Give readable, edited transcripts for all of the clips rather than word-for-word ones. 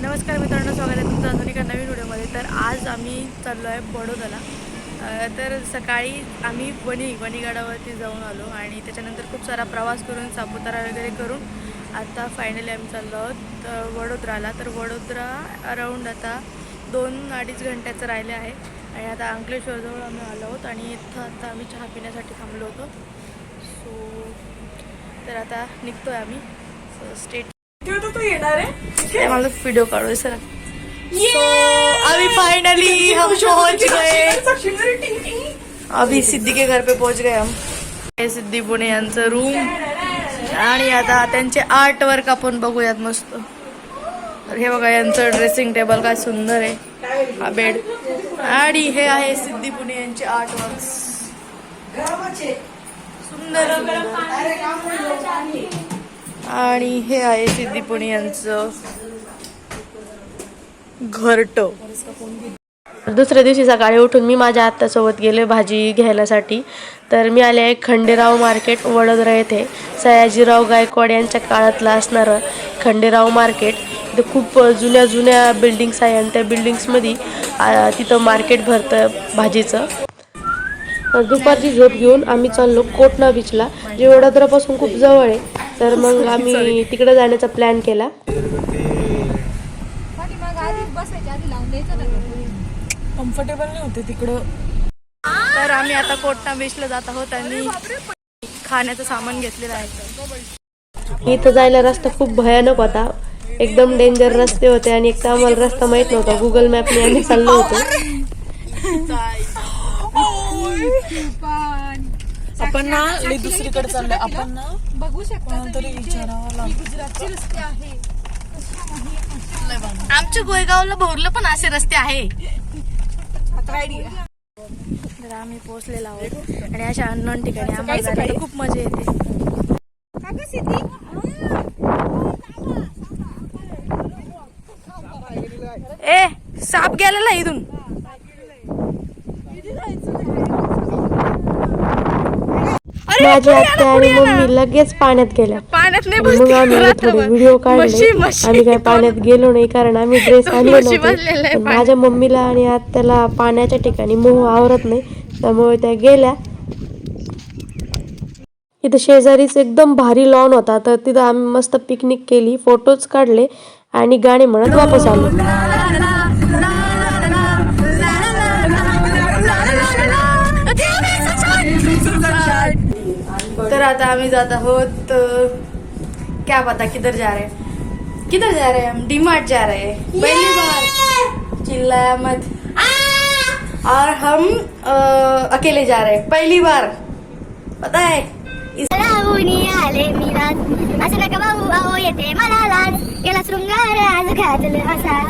नमस्कार मित्रांनो, स्वागत आहे तुमचं अजून एका नवीन व्हिडिओमध्ये। तर आज आम्ही चाललो आहे बडोद्याला। तर सकाळी आम्ही वणीगडावरती जाऊन आलो आणि त्याच्यानंतर खूप सारा प्रवास करून सापुतारा वगैरे करून आता फायनली आम्ही चाललो आहोत वडोदराला। तर वडोदरा अराऊंड आता 2-2.5 घंट्याचं राहिले आहे आणि आता अंकलेश्वरजवळ आम्ही आलो आहोत आणि इथं आता आम्ही चहा पिण्यासाठी थांबलो होतो। तर आता निघतो आहे आम्ही। स्टेट मला वीडियो काढो सर। अभी फाइनली हम पहुंच गए। अभी सिद्धी के घर पे पहुंच गए हम। सिद्धी पुणे यांचं रूम आणि आता त्यांचे आर्ट वर्क आपण बघूयात मस्त। तर हे बघा यांचं ड्रेसिंग टेबल काय सुंदर आहे, हा बेड आणि हे आहे सिद्धी पुणे यांचे आर्ट वर्क्स सुंदर। आणि हे आहे सिद्धी पुणे यांचं घरटं। दुसऱ्या दिवशी सकाळी उठून मी माझ्या आत्यासोबत गेले भाजी घ्यायलासाठी। तर मी आले आहे खंडेराव मार्केट वडोदरा येथे। सयाजीराव गायकवाड यांच्या काळातलं असणारं खंडेराव मार्केट। इथं खूप जुन्या बिल्डिंग्स आहे आणि त्या बिल्डिंग्समध्ये तिथं मार्केट भरतं भाजीचं। दुपारची झोप घेऊन आम्ही चाललो कोटणा बीचला, जे वडोदरापासून खूप जवळ आहे। तर मग आम्ही तिकडे जाण्याचा प्लॅन केला। कम्फर्टेबल नाही होते तिकडं। तर आम्ही आता कोटणा बीचला जात आहोत आणि खाण्याचं सामान घेतलेलं आहे। इथं जायला रस्ता खूप भयानक होता, एकदम डेंजर रस्ते होते आणि एक तर आम्हाला रस्ता माहित नव्हता। गुगल मॅपने आम्ही चाललो होतो। आपण ना दुसरीकडे चाललोय। आपण ना बघू शकता तरी विचारावं लागतं। आमच्या गोयगावला भोरलं पण असे रस्ते आहे। तर आम्ही पोहोचलेलो आहोत आणि अशा अननोन ठिकाणी आम्हाला जायला खूप मजा येते। ए साप गेलेला इथून। माझी आत्या आणि मम्मी लगेच पाण्यात गेल्या। मग आम्ही थोडे व्हिडिओ काढले। आम्ही काय पाण्यात गेलो नाही कारण आम्ही ड्रेस आणले नव्हते। माझ्या मम्मीला आणि आत्याला पाण्याच्या ठिकाणी मोह आवरत नाही, त्यामुळे त्या गेल्या। इथं शेजारीच एकदम भारी लॉन होता, तर तिथं आम्ही मस्त पिकनिक केली, फोटोज काढले आणि गाणे म्हणत वापस आलो। तर आता आम्ही जात आहोत, क्या पता किधर जा रहे हैं हम। डीमार्ट जा रहे हैं पहली बार। चिल्लाया मत। और हम अकेले जा रहे हैं पहली बार, पता है। आले मिराज असं नका भाऊ आओ येते मला लाज गेला शृंगार आज घातलं असा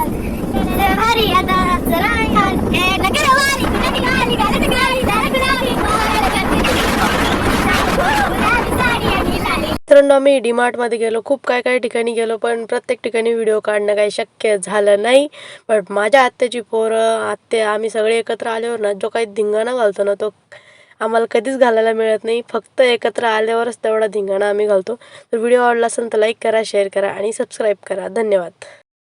भारी आता मित्रांनो, आम्ही डीमार्ट मध्ये गेलो, खूप काय ठिकाणी गेलो, पण प्रत्येक ठिकाणी व्हिडिओ काढणं काही शक्य झालं नाही। पण माझ्या आत्याची पोरं आत्या आम्ही सगळे एकत्र आल्यावर ना जो काही धिंगाणा घालतो ना, तो आम्हाला कधीच घालायला मिळत नाही। फक्त एकत्र आल्यावरच तेवढा धिंगाणा आम्ही घालतो। तर व्हिडिओ आवडला असेल तर लाईक करा, शेअर करा आणि सबस्क्राईब करा। धन्यवाद।